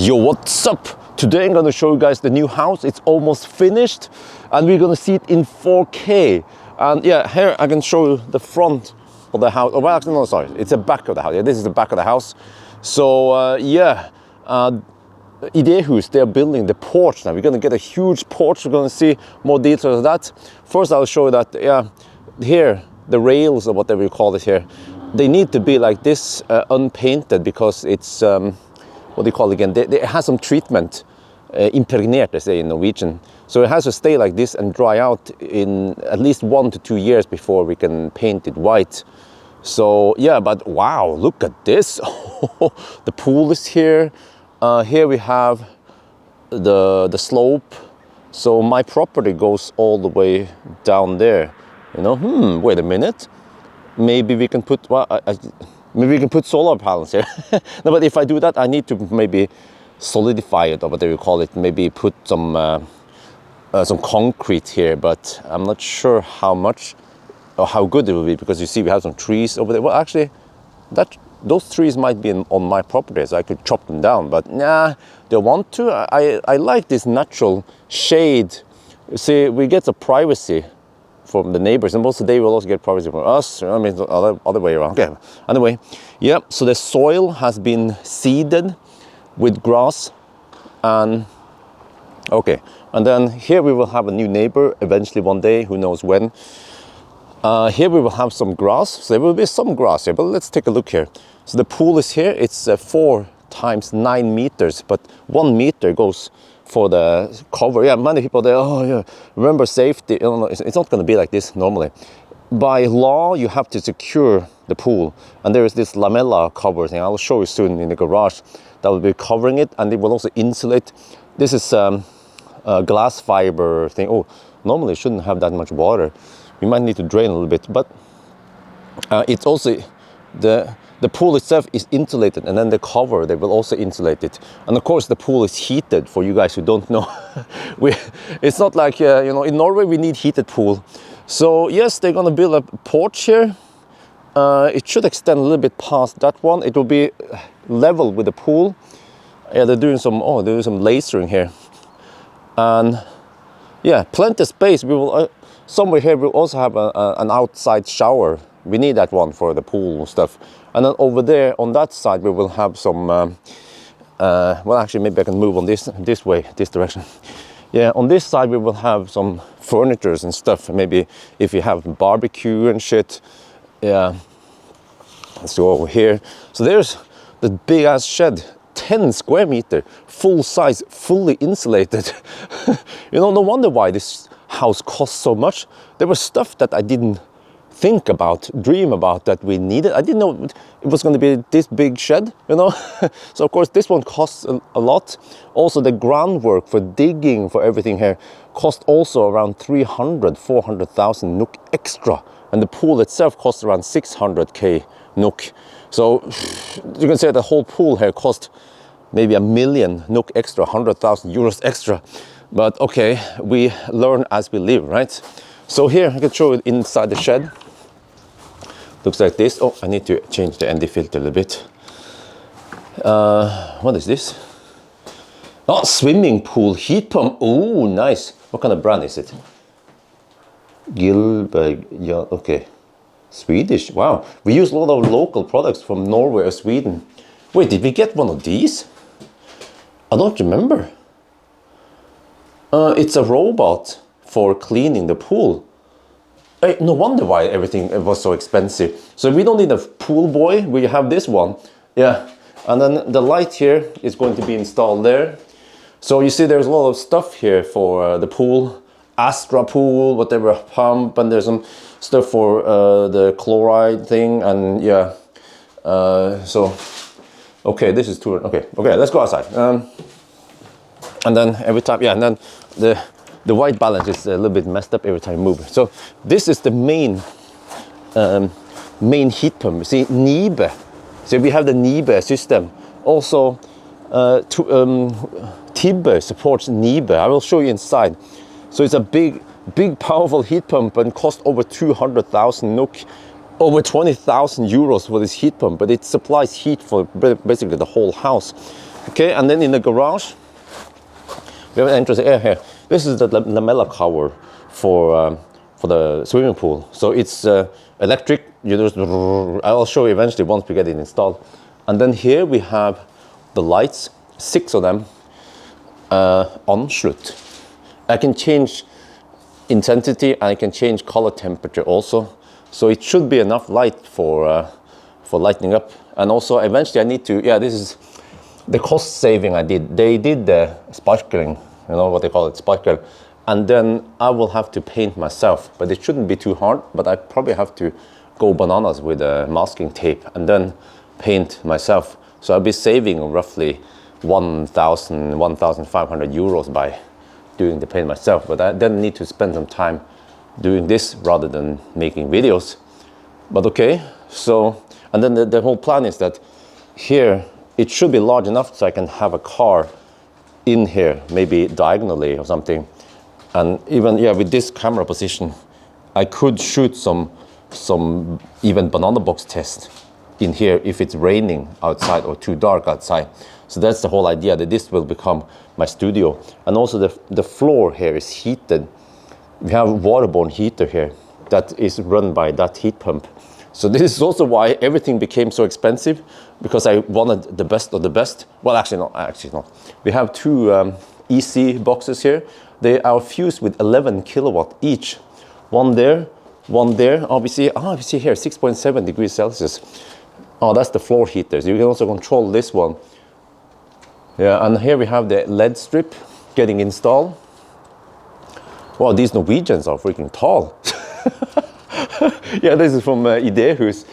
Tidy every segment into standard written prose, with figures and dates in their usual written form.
Yo, what's up? Today I'm gonna show you guys the new house. It's almost finished and we're gonna see it in 4K. And yeah, here I can show you the front of the house. Oh, well, actually, no, sorry, it's the back of the house. Yeah, this is the back of the house. So e-Niro, they're building the porch now. We're gonna get a huge porch. We're gonna see more details of that. First, I'll show you that, yeah, here, the rails or whatever you call it here, they need to be like this, unpainted, because it's, what do you call it again? It has some treatment, impregnert, they say in Norwegian. So it has to stay like this and dry out in at least 1 to 2 years before we can paint it white. So yeah, but wow, look at this. The pool is here. Here we have the slope. So my property goes all the way down there. You know, wait a minute. Maybe we can put, well, maybe we can put solar panels here. No, but if I do that, I need to maybe solidify it, or whatever you call it. Maybe put some concrete here, but I'm not sure how much or how good it will be, because you see we have some trees over there. Well, actually, those trees might be on my property, so I could chop them down. But nah, don't want to. I like this natural shade. See, we get the privacy from the neighbors, and also they will also get privacy from us. I mean, other way around. Okay. Anyway, yeah. So the soil has been seeded with grass, and okay. And then here we will have a new neighbor eventually one day. Who knows when? Here we will have some grass. So there will be some grass here. But let's take a look here. So the pool is here. It's 4 times 9 meters, but 1 meter goes for the cover. Yeah, many people there, oh yeah, remember safety. It's not going to be like this normally. By law, you have to secure the pool, and there is this lamella cover thing. I'll show you soon in the garage that will be covering it, and it will also insulate. This is a glass fiber thing. Oh, normally it shouldn't have that much water. We might need to drain a little bit, but it's also the pool itself is insulated, and then the cover, they will also insulate it. And of course the pool is heated, for you guys who don't know. It's not like, you know, in Norway we need heated pool. So yes, they're gonna build a porch here. It should extend a little bit past that one. It will be level with the pool. Yeah, they're doing some lasering here. And yeah, plenty of space. We will, somewhere here we'll also have an outside shower. We need that one for the pool stuff. And then over there on that side we will have some, well, actually maybe I can move on this way, this direction. Yeah, on this side we will have some furnitures and stuff. Maybe if you have barbecue and shit. Yeah, let's go over here. So there's the big ass shed, 10 square meter, full size, fully insulated. You know, no wonder why this house costs so much. There was stuff that I didn't think about, dream about, that we needed. I didn't know it was going to be this big shed, you know. So of course this one costs a lot. Also the groundwork for digging, for everything here, cost also around 400,000 NOK extra, and the pool itself costs around 600k NOK. So you can say the whole pool here cost maybe 1 million NOK extra, 100,000 euros extra. But okay, we learn as we live, right? So here I can show you inside the shed. Looks like this. Oh, I need to change the ND filter a little bit. What is this? Oh, swimming pool heat pump. Oh, nice. What kind of brand is it? Gilberg. Yeah, okay. Swedish. Wow. We use a lot of local products from Norway or Sweden. Wait, did we get one of these? I don't remember. It's a robot for cleaning the pool. No wonder why everything was so expensive. So we don't need a pool boy, we have this one. Yeah, and then the light here is going to be installed there. So you see there's a lot of stuff here for the pool. Astra pool, whatever, pump, and there's some stuff for the chloride thing, and yeah. So, okay, this is too, okay, let's go outside. And then every time, yeah, and then the white balance is a little bit messed up every time you move. So this is the main heat pump. See, Nibe. So we have the Nibe system. Also, Tibbe supports Nibe. I will show you inside. So it's a big powerful heat pump, and cost over 200,000 NOK. Over 20,000 euros for this heat pump, but it supplies heat for basically the whole house. Okay, and then in the garage, we have an interesting area here. This is the lamella cover for the swimming pool. So it's electric. You just, I'll show you eventually once we get it installed. And then here we have the lights, 6 of them, on Slutt. I can change intensity, and I can change color temperature also. So it should be enough light for lighting up. And also eventually I need to, yeah, this is the cost saving I did. They did the sparkling, you know what they call it, sparkle. And then I will have to paint myself, but it shouldn't be too hard, but I probably have to go bananas with masking tape and then paint myself. So I'll be saving roughly 1,000, 1,500 euros by doing the paint myself, but I then need to spend some time doing this rather than making videos. But okay, so, and then the whole plan is that here it should be large enough so I can have a car in here, maybe diagonally or something. And even, yeah, with this camera position, I could shoot some even banana box test in here if it's raining outside or too dark outside. So that's the whole idea, that this will become my studio. And also the floor here is heated. We have a waterborne heater here that is run by that heat pump. So this is also why everything became so expensive, because I wanted the best of the best. Well, actually not. We have 2 EC boxes here. They are fused with 11 kilowatt each. One there. We see here 6.7 degrees Celsius. Oh, that's the floor heaters. You can also control this one. Yeah, and here we have the LED strip getting installed. Wow, these Norwegians are freaking tall. Yeah, this is from Idehus.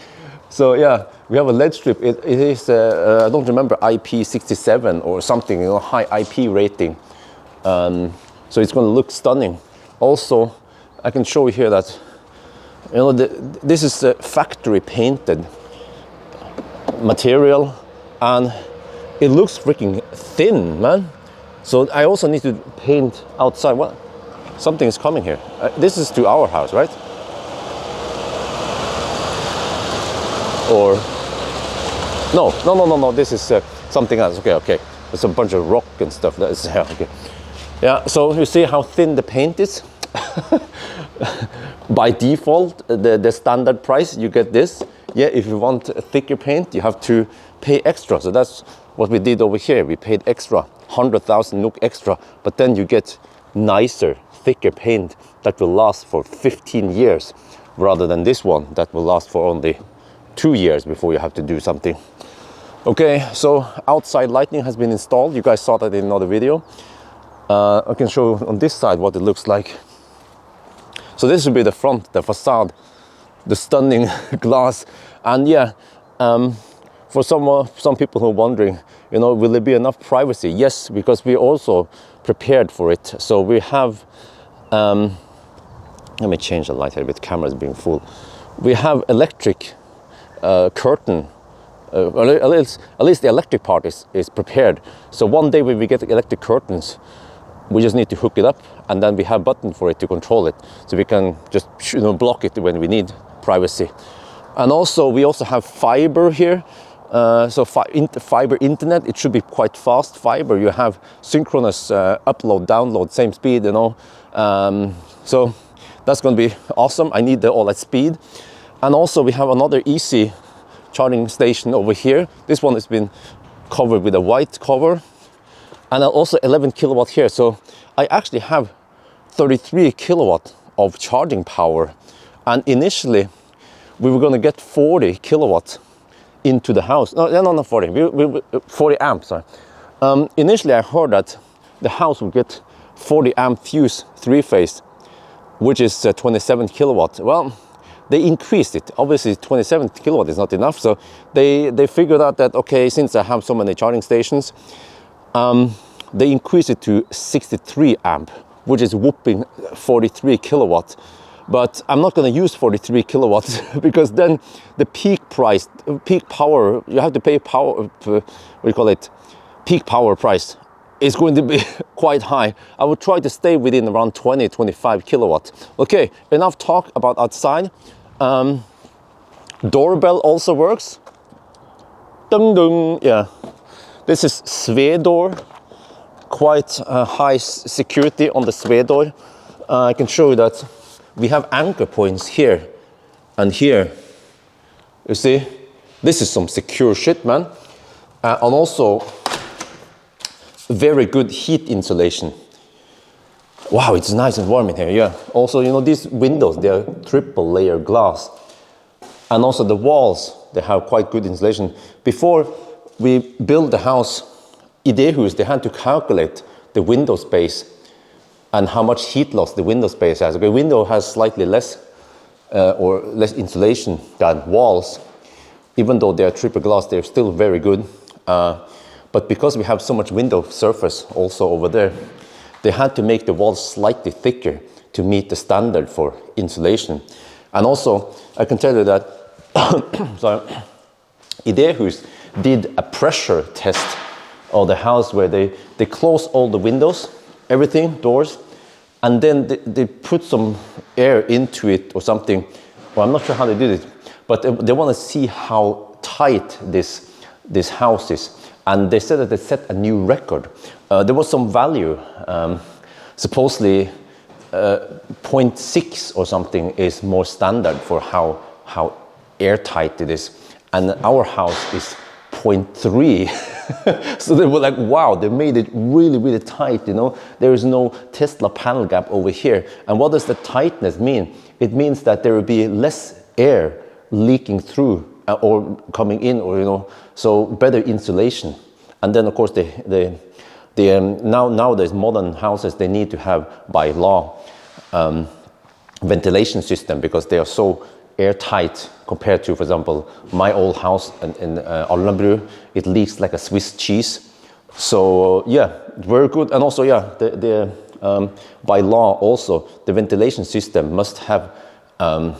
So yeah, we have a LED strip. It is, I don't remember, IP67 or something, you know, high IP rating. So it's going to look stunning. Also, I can show you here that, you know, this is factory painted material, and it looks freaking thin, man. So I also need to paint outside. What? Something is coming here. This is to our house, right? Or no. This is something else. Okay. There's a bunch of rock and stuff. That is okay. Yeah. So you see how thin the paint is. By default, the standard price, you get this. Yeah, if you want a thicker paint, you have to pay extra. So that's what we did over here. We paid extra, 100,000 NOK extra, but then you get nicer, thicker paint that will last for 15 years, rather than this one that will last for only 2 years before you have to do something. Okay, so outside lighting has been installed. You guys saw that in another video. I can show on this side what it looks like. So this would be the front, the facade, the stunning glass. And yeah, for some people who are wondering, you know, will there be enough privacy? Yes, because we also prepared for it. So we have, let me change the light here, with cameras being full. We have electric curtain, at least the electric part is prepared. So one day when we get electric curtains, we just need to hook it up, and then we have a button for it to control it. So we can just, you know, block it when we need privacy. And also, we also have fiber here. So fiber internet, it should be quite fast fiber. You have synchronous upload, download, same speed, you know. So that's going to be awesome. I need all that speed. And also we have another EC charging station over here. This one has been covered with a white cover. And also 11 kilowatt here. So I actually have 33 kilowatt of charging power. And initially we were going to get 40 kilowatt into the house. No, not 40. 40 amps. Sorry. Initially I heard that the house would get 40 amp fuse 3-phase, which is 27 kilowatt. Well, they increased it. Obviously 27 kilowatt is not enough. So they figured out that, okay, since I have so many charging stations, they increased it to 63 amp, which is whooping 43 kilowatt. But I'm not going to use 43 kilowatts because then the peak power, you have to pay power, peak power price is going to be quite high. I would try to stay within around 20-25 kilowatt. Okay, enough talk about outside. Doorbell also works. Ding ding, yeah. This is sway door, quite high security on the sway door. I can show you that we have anchor points here and here. You see, this is some secure shit, man. And also very good heat insulation. Wow, it's nice and warm in here, yeah. Also, you know, these windows, they are triple layer glass. And also the walls, they have quite good insulation. Before we built the house, e-Niro, they had to calculate the window space and how much heat loss the window space has. The window has slightly less or less insulation than walls. Even though they are triple glass, they're still very good. But because we have so much window surface also over there, they had to make the walls slightly thicker to meet the standard for insulation. And also, I can tell you that sorry, e-Niro did a pressure test of the house where they close all the windows, everything, doors, and then they put some air into it or something. Well, I'm not sure how they did it, but they want to see how tight this house is. And they said that they set a new record. There was some value, supposedly 0.6 or something is more standard for how airtight it is. And our house is 0.3. So they were like, wow, they made it really, really tight, you know. There is no Tesla panel gap over here. And what does the tightness mean? It means that there will be less air leaking through or coming in, or, you know, so better insulation. And then of course nowadays modern houses, they need to have by law ventilation system, because they are so airtight compared to, for example, my old house in Alnabru. It leaks like a Swiss cheese. So yeah, very good. And also, yeah, by law also the ventilation system must have I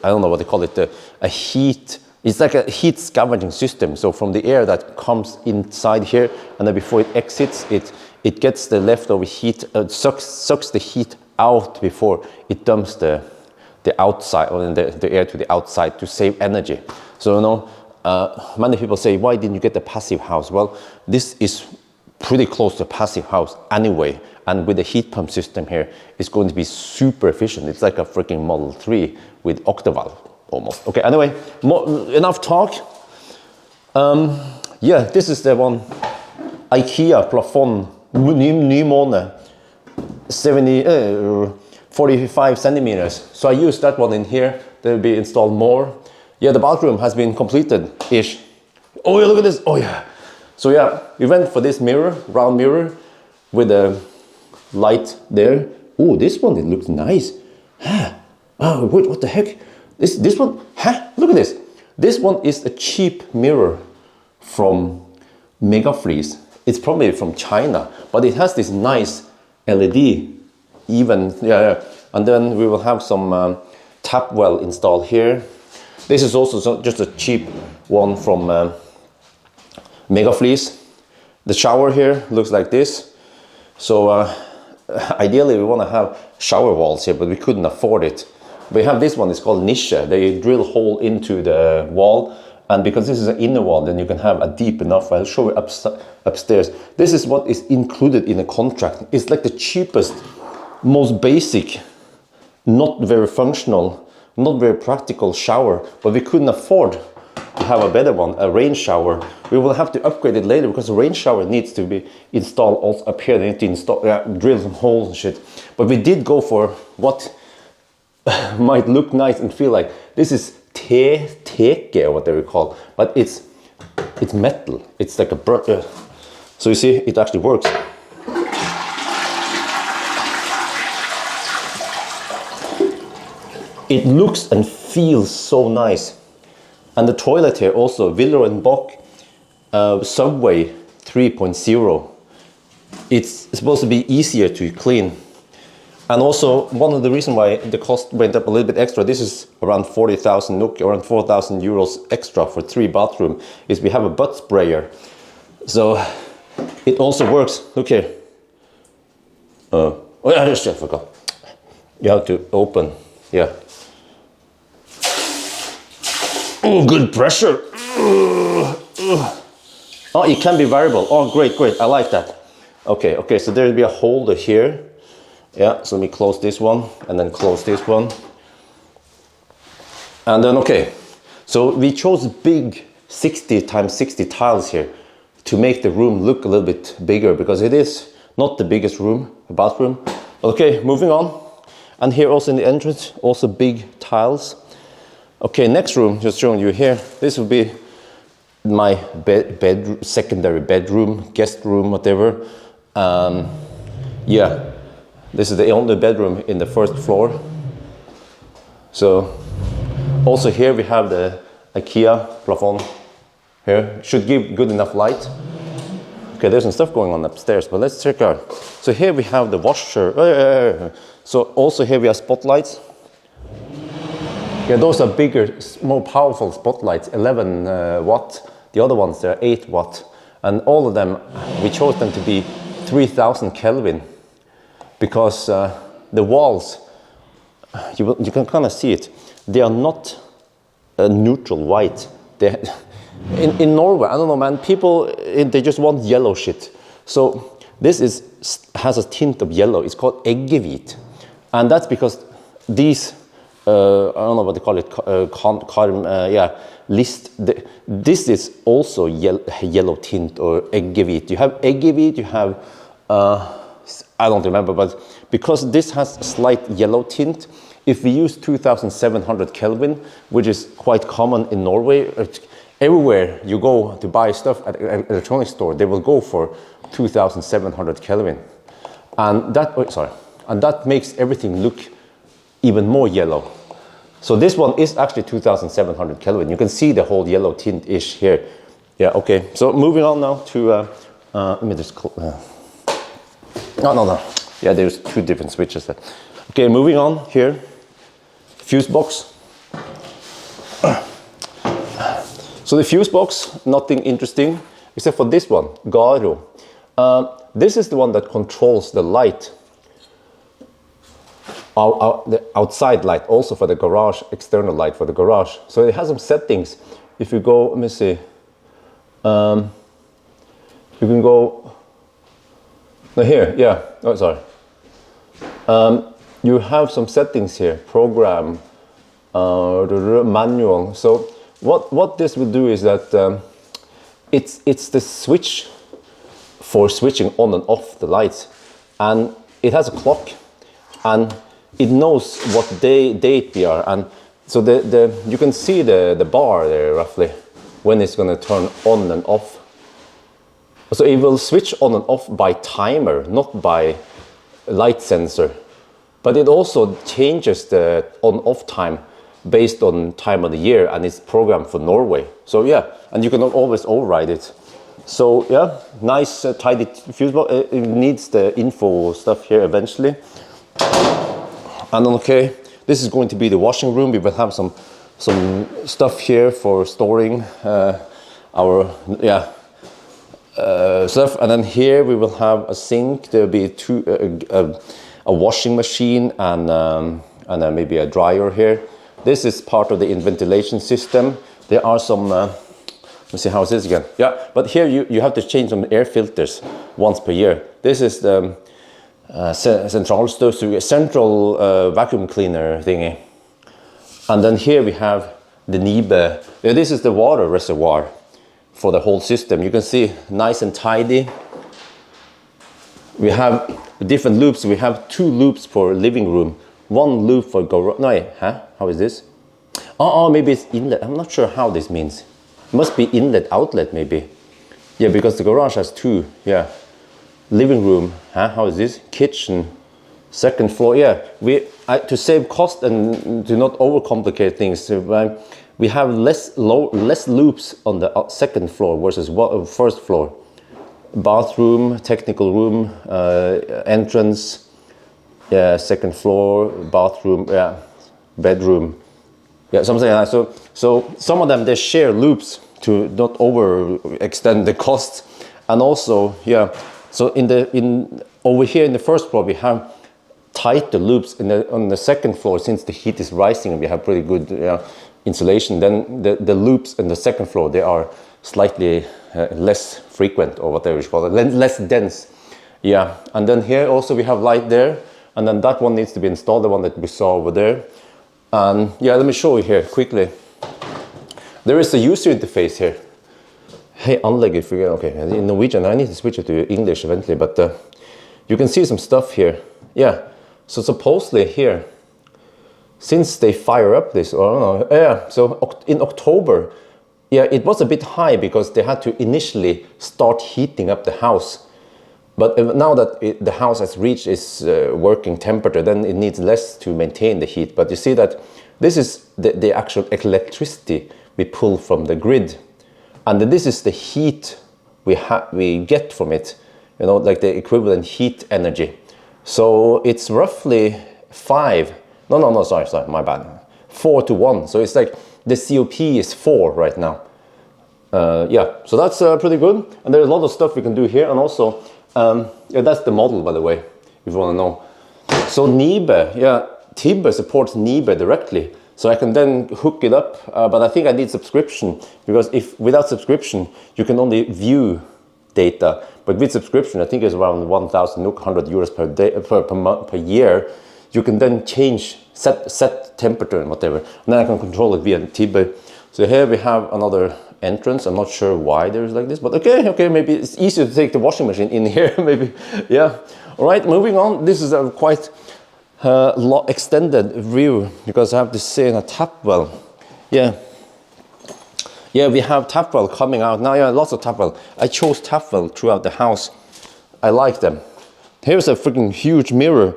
don't know what they call it, a heat. It's like a heat scavenging system. So from the air that comes inside here, and then before it exits, it gets the leftover heat, sucks the heat out before it dumps the outside, or the air to the outside, to save energy. So, you know, many people say, why didn't you get the passive house? Well, this is pretty close to a passive house anyway. And with the heat pump system here, it's going to be super efficient. It's like a freaking Model 3 with octavalve. Almost. Okay, anyway, enough talk. Yeah, this is the one. IKEA plafond, ny måne, 45 centimeters. So I used that one in here. There will be installed more. Yeah, the bathroom has been completed-ish. Oh, yeah, look at this. Oh, yeah. So yeah, we went for this mirror, round mirror, with a light there. Oh, this one, it looks nice. Oh, what the heck? This one, look at this. This one is a cheap mirror from Megafleece. It's probably from China, but it has this nice LED even, yeah. And then we will have some tap well installed here. This is also just a cheap one from Megafleece. The shower here looks like this. So ideally we want to have shower walls here, but we couldn't afford it. We have this one, it's called niche. They drill hole into the wall, and because this is an inner wall, then you can have a deep enough. I'll show you upstairs. This is what is included in a contract. It's like the cheapest, most basic, not very functional, not very practical shower, but we couldn't afford to have a better one, a rain shower. We will have to upgrade it later, because the rain shower needs to be installed also up here. They need to install, drill some holes and shit. But we did go for what might look nice and feel like. This is teke, or what they will call, but it's metal. It's like a brush. So you see, it actually works. It looks and feels so nice. And the toilet here also, Willer & Bock Subway 3.0. It's supposed to be easier to clean. And also, one of the reasons why the cost went up a little bit extra, this is around 40,000 NOK, around 4,000 euros extra for 3 bathrooms, is we have a butt sprayer. So it also works. Look here. Oh yeah, I forgot. You have to open, yeah. Oh, good pressure. Oh, it can be variable. Oh, great, great. I like that. Okay, okay. So there'll be a holder here. Yeah. So let me close this one and then close this one. And then okay. So we chose big 60 times 60 tiles here to make the room look a little bit bigger because it is not the biggest room, bathroom. Okay, moving on. And here also in the entrance, also big tiles. Okay, next room, just showing you here. This will be my secondary bedroom, guest room, whatever. Yeah, this is the only bedroom in the first floor. So also here we have the IKEA plafond here. Should give good enough light. Okay, there's some stuff going on upstairs, but let's check out. So here we have the washer. So also here we have spotlights. Yeah, those are bigger, more powerful spotlights, 11 watt. The other ones, they're 8 watt. And all of them, we chose them to be 3000 Kelvin because the walls, you can kind of see it, they are not neutral white. In Norway, I don't know, man, people, they just want yellow shit. So this has a tint of yellow. It's called eggehvit. And that's because these, I don't know what they call it, this is also yellow tint or eggehvit. You have eggehvit, you have, I don't remember, but because this has a slight yellow tint, if we use 2700 Kelvin, which is quite common in Norway, everywhere you go to buy stuff at an electronics store, they will go for 2700 Kelvin. And that makes everything look even more yellow. So this one is actually 2700 Kelvin. You can see the whole yellow tint-ish here. Yeah, okay. So moving on now to, let me just, no. Yeah, there's two different switches there. Okay, moving on here. Fuse box. So the fuse box, nothing interesting, except for this one, Garo. This is the one that controls the light. The outside light, also for the garage, external light for the garage. So it has some settings. If you go, let me see. You can go, no, here, yeah, oh, sorry. You have some settings here, program, manual. So what this will do is that it's the switch for switching on and off the lights. And it has a clock and it knows what date we are. And so you can see the bar there roughly when it's going to turn on and off. So it will switch on and off by timer, not by light sensor. But it also changes the on-off time based on time of the year, and it's programmed for Norway. So yeah, and you can always override it. So yeah, nice tidy fuse box. It needs the info stuff here eventually. And okay, this is going to be the washing room. We will have some stuff here for storing our stuff. And then here we will have a sink. There will be a washing machine and then maybe a dryer here. This is part of the ventilation system. There are some, let's see, how is this again? Yeah, but here you have to change some air filters once per year. This is the central vacuum cleaner thingy. And then here we have the Nibe. This is the water reservoir for the whole system. You can see nice and tidy. We have different loops. We have 2 loops for living room, 1 loop for garage. No, how is this? Oh, maybe it's inlet. I'm not sure how this means. It must be inlet outlet maybe. Yeah, because the garage has 2. Yeah. Living room. How is this? Kitchen. 2nd floor. Yeah. To save cost and to not overcomplicate things, we have less loops on the 2nd floor versus 1st floor. Bathroom, technical room, entrance, 2nd floor, bathroom, bedroom, something like that. So some of them, they share loops to not overextend the cost, and also so over here in the 1st floor we have tighter loops. On the 2nd floor, since the heat is rising and we have pretty good insulation, then the loops in the 2nd floor, they are slightly less frequent, or whatever you call it, less dense. Yeah, and then here also we have light there, and then that one needs to be installed, the one that we saw over there. And yeah, let me show you here quickly. There is a user interface here. Hey, anlegg, if you okay, in Norwegian, I need to switch it to English eventually, but you can see some stuff here. Yeah, so supposedly here, since they fire up this, or I don't know, yeah, so in October, yeah, it was a bit high because they had to initially start heating up the house. But now that the house has reached its working temperature, then it needs less to maintain the heat. But you see that this is the actual electricity we pull from the grid. And then this is the heat we get from it, you know, like the equivalent heat energy. So it's roughly 4 to 1. So it's like the COP is 4 right now. Yeah, so that's pretty good. And there's a lot of stuff we can do here. And also, yeah, that's the model, by the way, if you want to know. So Nibe, yeah, Tibbe supports Nibe directly. So I can then hook it up, but I think I need subscription, because if without subscription, you can only view data. But with subscription, I think it's around 1,000 NOK, 100 euros per day, per year. You can then change, set temperature and whatever. And then I can control it via Tibbe. So here we have another entrance. I'm not sure why there's like this, but okay, maybe it's easier to take the washing machine in here, maybe, yeah. All right, moving on. This is a quite extended view, because I have to say a tap well. Yeah, we have tap well coming out now. Yeah, lots of tap well. I chose tap well throughout the house. I like them. Here's a freaking huge mirror,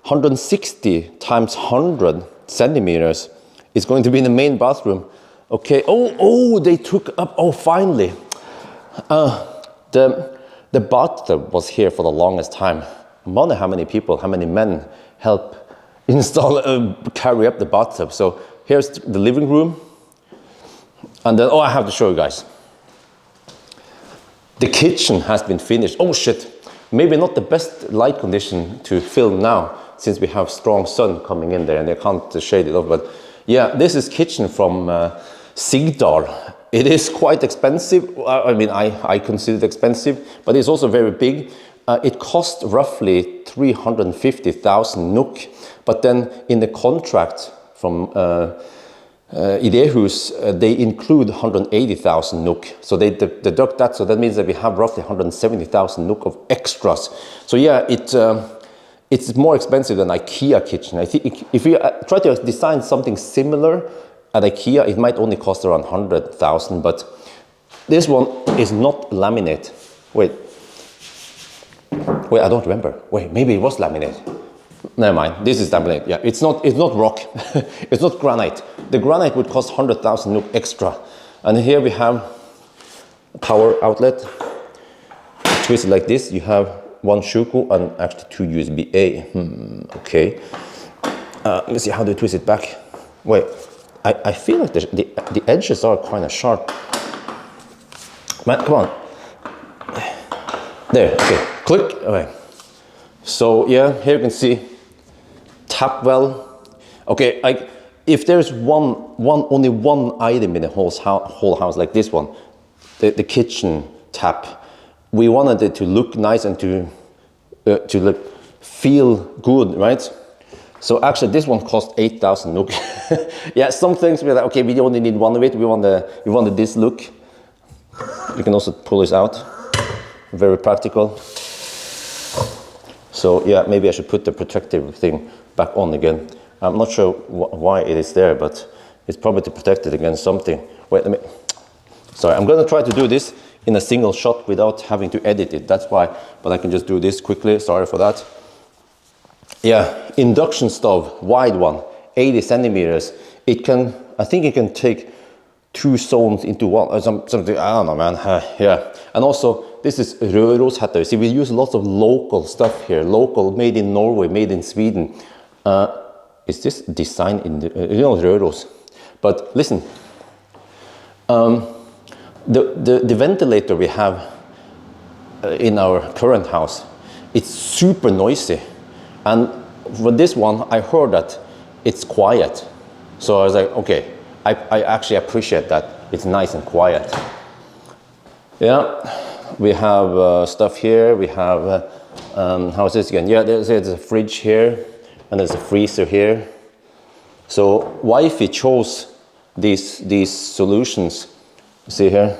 160 times 100 centimeters. It's going to be in the main bathroom. Okay. Oh, they took up. Oh, finally. The bathtub was here for the longest time. I wonder how many people, how many men help install, carry up the bathtub. So here's the living room. And then, I have to show you guys. The kitchen has been finished. Oh shit. Maybe not the best light condition to film now, since we have strong sun coming in there and they can't shade it off. But yeah, this is kitchen from Sigdal. It is quite expensive. I mean, I consider it expensive, but it's also very big. It cost roughly 350,000 NOK, but then in the contract from Idehus, they include 180,000 NOK. So they deduct that, so that means that we have roughly 170,000 NOK of extras. So yeah, it's more expensive than IKEA kitchen. I think if you try to design something similar at IKEA, it might only cost around 100,000, but this one is not laminate. Wait, I don't remember. Wait, maybe it was laminate. Never mind, this is laminate. Yeah, it's not rock. It's not granite. The granite would cost 100,000 NOK extra. And here we have a power outlet. Twist it like this. You have one Shuko and actually 2 USB-A. Okay. Let me see, how do you twist it back? Wait, I feel like the edges are kind of sharp. Man, come on. There, okay, click. Okay. So yeah, here you can see tap well. Okay, if there's only one item in the whole house, like this one, the kitchen tap, we wanted it to look nice and to feel good, right? So actually, this one cost 8,000 NOK. Yeah, some things we're like, okay, we only need one of it. We wanted this look. You can also pull this out. Very practical. So yeah, maybe I should put the protective thing back on again. I'm not sure why it is there, but it's probably to protect it against something. Wait, sorry, I'm gonna try to do this in a single shot without having to edit it. That's why, but I can just do this quickly. Sorry for that. Yeah, induction stove, wide one, 80 centimeters. I think it can take 2 zones into one, or something, I don't know, man. Yeah, and also this is Røroshatter. See, we use lots of local stuff here, local, made in Norway, made in Sweden. Is this designed in the, Røros? But listen, the ventilator we have in our current house, it's super noisy. And for this one, I heard that it's quiet. So I was like, okay, I actually appreciate that. It's nice and quiet. Yeah, We have stuff here. We have, how is this again? Yeah, there's a fridge here, and there's a freezer here. So wifey chose these solutions. See here?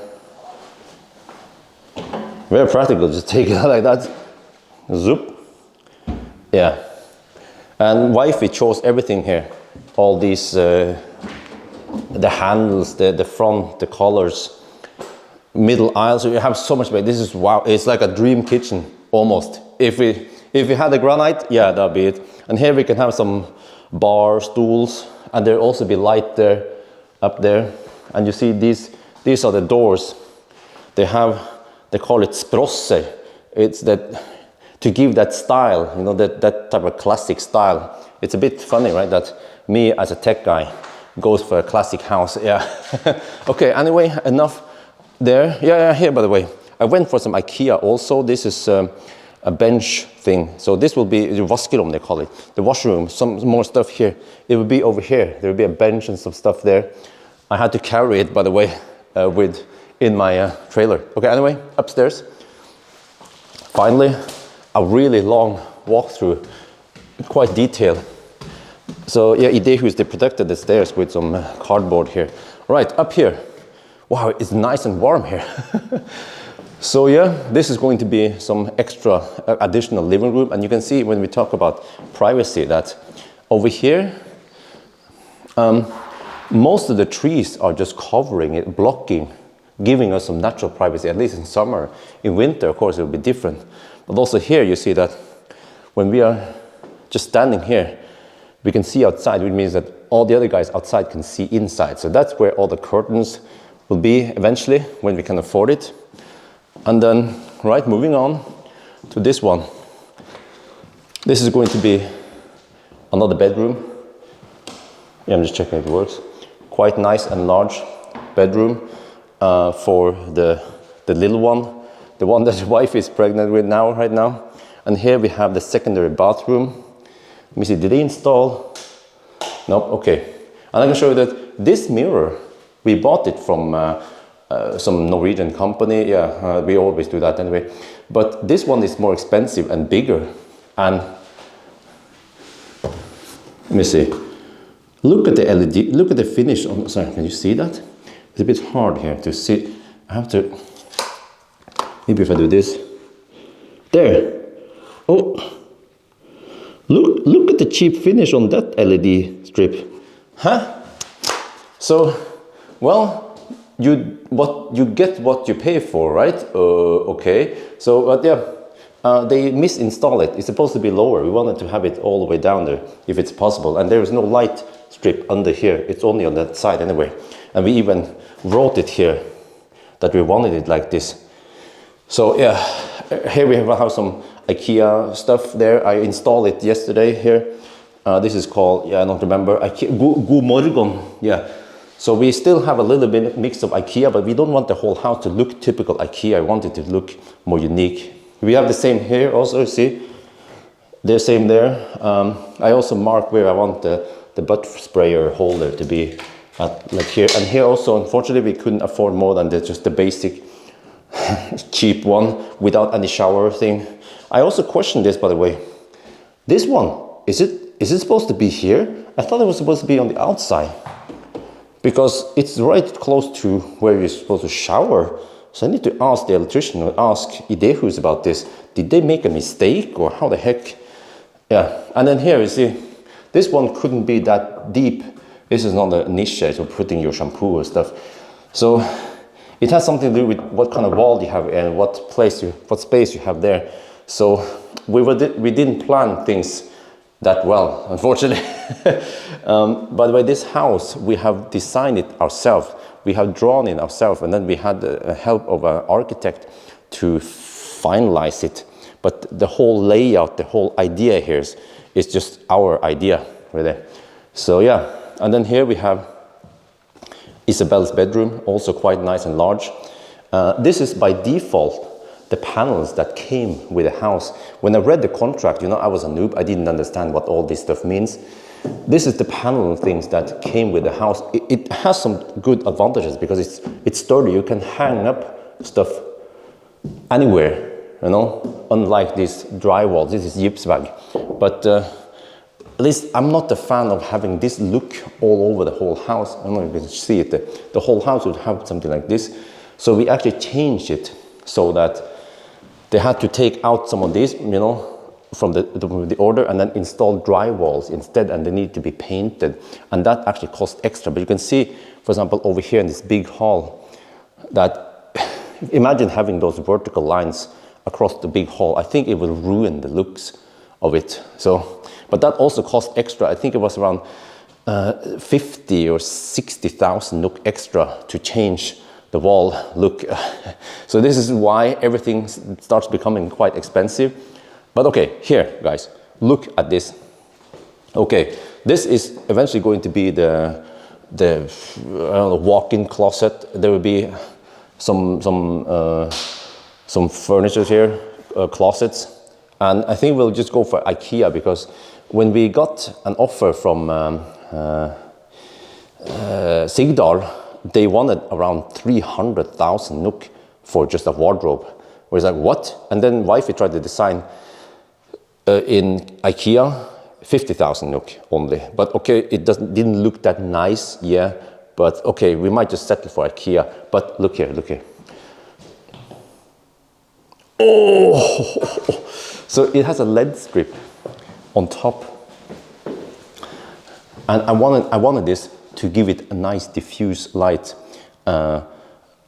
Very practical, just take it out like that. Zoop. Yeah. And wifey chose everything here. All these, the handles, the front, the colors. Middle aisle, so you have so much space. This is wow, it's like a dream kitchen almost. If we had the granite, yeah, that'd be it. And here we can have some bar stools, and there'll also be light there, up there. And you see these are the doors. They call it sprosse. It's that to give that style, you know, that type of classic style. It's a bit funny, right, that me as a tech guy goes for a classic house. Yeah. Okay, anyway, enough there. Yeah, here, by the way, I went for some IKEA also. This is a bench thing. So this will be the vaskerom, they call it, the washroom. Some more stuff here. It will be over here. There will be a bench and some stuff there. I had to carry it, by the way, in my trailer. Okay, anyway, upstairs. Finally, a really long walkthrough, quite detailed. So yeah, Idehu, they protected the stairs with some cardboard here. Right, up here. Wow, it's nice and warm here. So yeah, this is going to be some extra additional living room. And you can see when we talk about privacy that over here, most of the trees are just covering it, blocking, giving us some natural privacy, at least in summer. In winter, of course, it will be different. But also here, you see that when we are just standing here, we can see outside, which means that all the other guys outside can see inside. So that's where all the curtains will be eventually, when we can afford it. And then, right, moving on to this one. This is going to be another bedroom. Yeah, I'm just checking if it works. Quite nice and large bedroom for the little one, the one that the wife is pregnant with now, right now. And here we have the secondary bathroom. Let me see, did they install? Nope, okay. And I can show you that this mirror, we bought it from some Norwegian company. Yeah, we always do that anyway. But this one is more expensive and bigger. And let me see. Look at the LED, look at the finish on, sorry, can you see that? It's a bit hard here to see. I have to, maybe if I do this. There. Oh, look at the cheap finish on that LED strip. Huh? So, well, you get what you pay for, right? Okay. So, but yeah, they misinstall it. It's supposed to be lower. We wanted to have it all the way down there, if it's possible. And there is no light strip under here. It's only on that side anyway. And we even wrote it here that we wanted it like this. So yeah, here we have some IKEA stuff there. I installed it yesterday here. This is called, yeah, I don't remember, God morgon. Yeah. So we still have a little bit mix of IKEA, but we don't want the whole house to look typical IKEA. I want it to look more unique. We have the same here also, see? The same there. I also marked where I want the butt sprayer holder to be, like here. And here also, unfortunately, we couldn't afford more than just the basic cheap one without any shower thing. I also questioned this, by the way. This one, is it supposed to be here? I thought it was supposed to be on the outside, because it's right close to where you're supposed to shower. So I need to ask the electrician or ask Idehus about this. Did they make a mistake, or how the heck? Yeah, and then here you see, this one couldn't be that deep. This is not a niche for putting your shampoo or stuff. So it has something to do with what kind of wall you have and what space you have there. So we didn't plan things that well, unfortunately. By the way, this house, we have designed it ourselves. We have drawn it ourselves, and then we had the help of an architect to finalize it. But the whole layout, the whole idea here is just our idea, really. So yeah, and then here we have Isabel's bedroom, also quite nice and large. This is by default the panels that came with the house. When I read the contract, you know, I was a noob. I didn't understand what all this stuff means. This is the panel things that came with the house. It has some good advantages because it's sturdy. You can hang up stuff anywhere, you know, unlike these drywalls. This is gypswag. But at least I'm not a fan of having this look all over the whole house. I don't know if you can see it. The whole house would have something like this. So we actually changed it so that they had to take out some of these, you know, from the order, and then install drywalls instead, and they need to be painted, and that actually costs extra. But you can see, for example, over here in this big hall, that imagine having those vertical lines across the big hall. I think it will ruin the looks of it. So, but that also cost extra. I think it was around 50 or 60,000 NOK extra to change the wall look. So this is why everything starts becoming quite expensive. But okay, here guys, look at this. Okay, this is eventually going to be the walk-in closet. There will be some furniture here, closets, and I think we'll just go for IKEA, because when we got an offer from Sigdal, they wanted around 300,000 NOK for just a wardrobe. We're like, what? And then wifey tried to design in IKEA, 50,000 NOK only. But okay, it didn't look that nice, yeah. But okay, we might just settle for IKEA. But look here, look here. Oh! So it has a LED strip on top. And I wanted this to give it a nice diffuse light.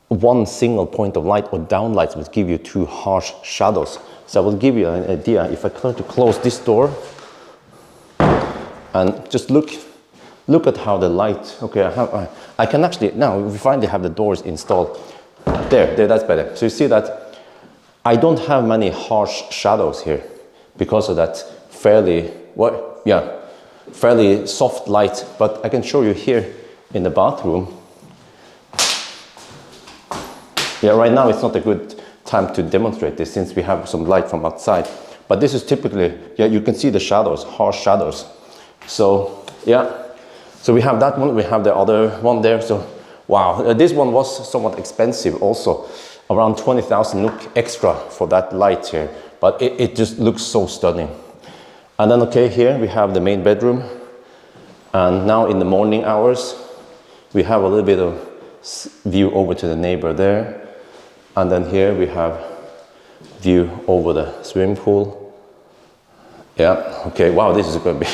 One single point of light or downlights would give you two harsh shadows. So I will give you an idea. If I try to close this door and just look at how the light, okay, I can actually, now we finally have the doors installed. There, that's better. So you see that I don't have many harsh shadows here because of that fairly soft light. But I can show you here in the bathroom. Yeah, right now it's not a good time to demonstrate this since we have some light from outside. But this is typically, yeah, you can see the shadows, harsh shadows. So, yeah. So we have that one, we have the other one there. So, wow, this one was somewhat expensive also. Around 20,000 NOK extra for that light here. But it just looks so stunning. And then, okay, here we have the main bedroom. And now in the morning hours, we have a little bit of view over to the neighbor there. And then here we have view over the swimming pool. Yeah, okay, wow, this is going to be,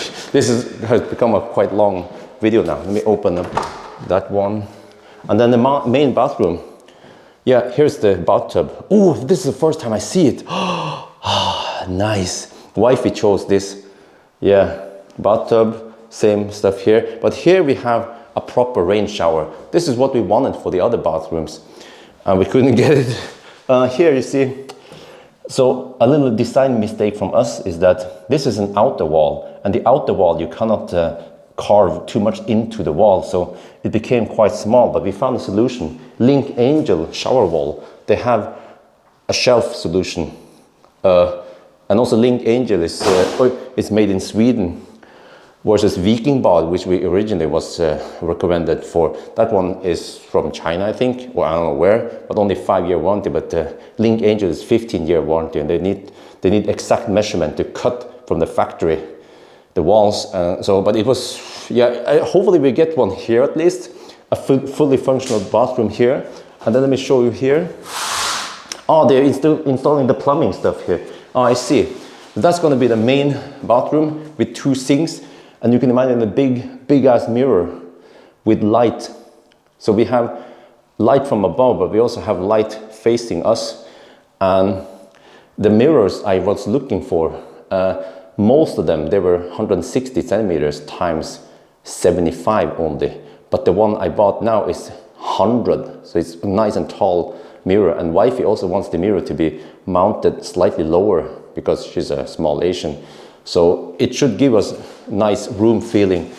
has become a quite long video now. Let me open up that one. And then the main bathroom. Yeah, here's the bathtub. Oh, this is the first time I see it. Ah, nice. Wifey chose this. Yeah, bathtub, same stuff here. But here we have a proper rain shower. This is what we wanted for the other bathrooms. And we couldn't get it. Here you see. So a little design mistake from us is that this is an outer wall. And the outer wall, you cannot carve too much into the wall. So it became quite small. But we found a solution. Link Angel shower wall. They have a shelf solution. And also Link Angel is made in Sweden. Versus Viking Bad, which we originally was recommended for. That one is from China, I think, or I don't know where, but only 5-year warranty. But Link Angel is 15-year warranty, and they need exact measurement to cut from the factory the walls. But it was, yeah. Hopefully we get one here at least, a fully functional bathroom here. And then let me show you here. Oh, they're installing the plumbing stuff here. Oh, I see. That's going to be the main bathroom with 2 sinks. And you can imagine a big ass mirror with light. So we have light from above, but we also have light facing us. And the mirrors I was looking for, most of them, they were 160 centimeters times 75 only. But the one I bought now is 100. So it's a nice and tall mirror. And wifey also wants the mirror to be mounted slightly lower because she's a small Asian. So it should give us nice room feeling.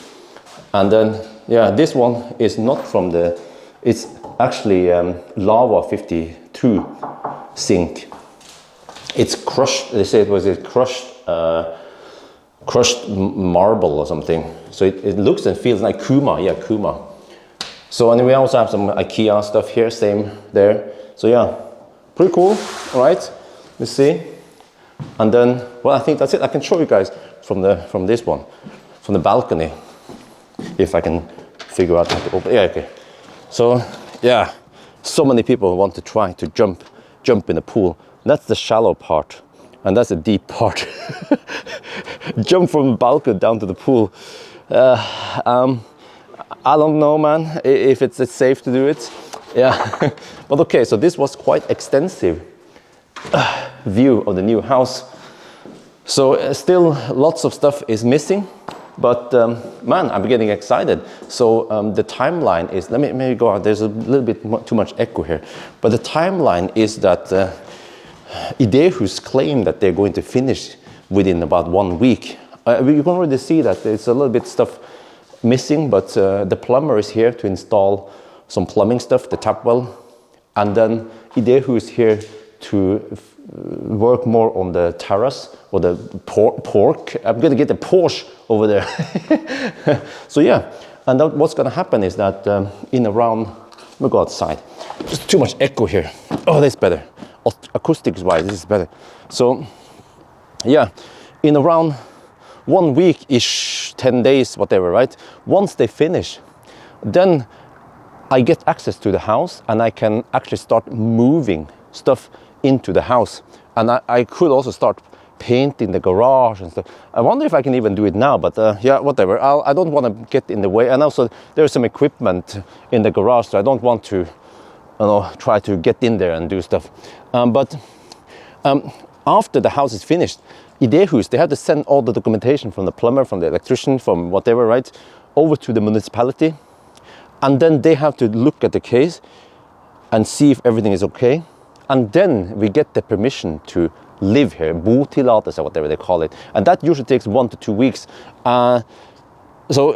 And then, yeah, this one is not from it's actually Lava 52 sink. It's crushed, they say it was a crushed marble or something. So it looks and feels like Kuma, yeah, Kuma. So, and we also have some IKEA stuff here, same there. So yeah, pretty cool, all right? Let's see. And then, well, I think that's it. I can show you guys from this one, from the balcony, if I can figure out how to open. Yeah, okay. So, yeah, so many people want to try to jump in the pool. That's the shallow part, and that's the deep part. Jump from the balcony down to the pool. I don't know, man, if it's safe to do it. Yeah, but okay, so this was quite extensive view of the new house. So still lots of stuff is missing, but man, I'm getting excited. So the timeline is, let me maybe go out, there's a little bit too much echo here, but the timeline is that e-Niro's claim that they're going to finish within about 1 week. You can already see that there's a little bit stuff missing, but the plumber is here to install some plumbing stuff, the tap well, and then e-Niro is here to work more on the terrace or the pork. I'm gonna get the Porsche over there. So yeah, and what's gonna happen is that in around, let me go outside. Just too much echo here. Oh, that's better. Acoustics wise, this is better. So yeah, in around 1 week-ish, 10 days, whatever, right? Once they finish, then I get access to the house and I can actually start moving stuff into the house. And I could also start painting the garage and stuff. I wonder if I can even do it now, but yeah, whatever. I don't want to get in the way. And also there's some equipment in the garage, so I don't want to, try to get in there and do stuff. But after the house is finished, e-Niro's, they have to send all the documentation from the plumber, from the electrician, from whatever, right, over to the municipality. And then they have to look at the case and see if everything is okay. And then we get the permission to live here, botillatelse or whatever they call it. And that usually takes 1 to 2 weeks. So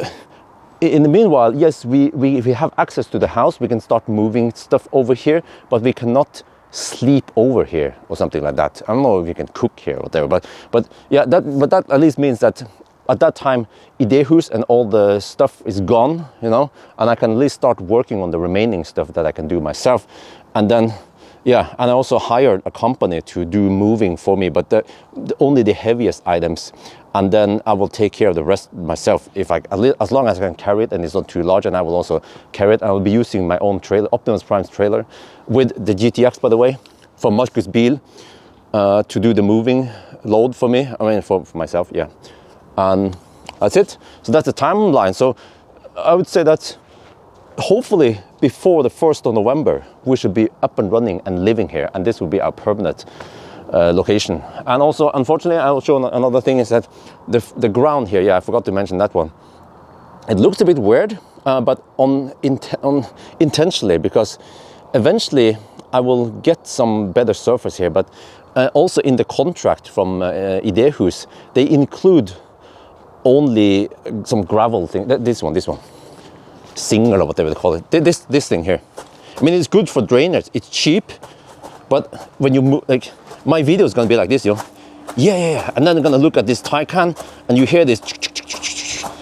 in the meanwhile, yes, we have access to the house. We can start moving stuff over here, but we cannot sleep over here or something like that. I don't know if you can cook here or whatever, but yeah, that at least means that at that time e-Niro's and all the stuff is gone, and I can at least start working on the remaining stuff that I can do myself. And then yeah, and I also hired a company to do moving for me, but only the heaviest items, and then I will take care of the rest myself, as long as I can carry it and it's not too large. And I will also carry it. I will be using my own trailer, Optimus Prime's trailer, with the GTX, by the way, from Marcus Bil, to do the moving load for me. I mean, for myself, yeah. And that's it. So that's the timeline. So I would say that hopefully before the 1st of November, we should be up and running and living here, and this will be our permanent location. And also, unfortunately, I will show another thing is that the ground here, yeah, I forgot to mention that one. It looks a bit weird, but intentionally, because eventually I will get some better surface here. But also in the contract from e-Niro's, they include only some gravel thing. This one. Single or whatever they call it. This thing here. I mean, it's good for drainage. It's cheap, but when you move, like my video is gonna be like this, yeah, and then I'm gonna look at this Taycan, and you hear this,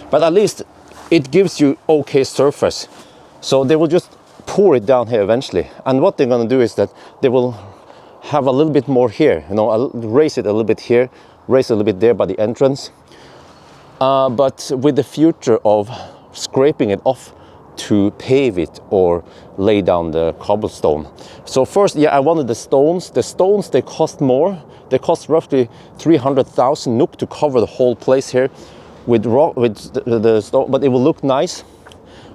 but at least it gives you okay surface. So they will just pour it down here eventually, and what they're gonna do is that they will have a little bit more here. I'll raise it a little bit here, raise it a little bit there by the entrance, but with the future of scraping it off to pave it or lay down the cobblestone. So first, yeah, I wanted the stones. The stones, they cost more. They cost roughly 300,000 NOK to cover the whole place here with the stone, but it will look nice.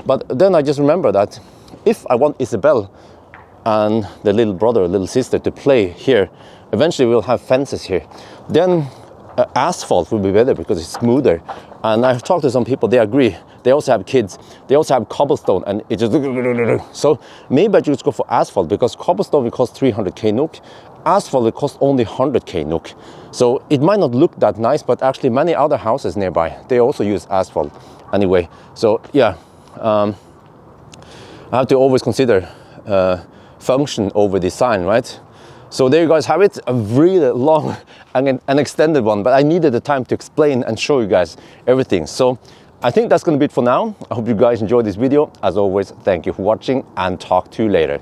But then I just remember that if I want Isabel and the little brother, little sister to play here, eventually we'll have fences here. Then asphalt will be better because it's smoother. And I've talked to some people, they agree. They also have kids. They also have cobblestone, and it just... So maybe I just go for asphalt, because cobblestone will cost 300k NOK. Asphalt will cost only 100k NOK. So it might not look that nice, but actually many other houses nearby, they also use asphalt anyway. So yeah, I have to always consider function over design, right? So there you guys have it, a really long and an extended one, but I needed the time to explain and show you guys everything. So I think that's going to be it for now. I hope you guys enjoyed this video. As always, thank you for watching, and talk to you later.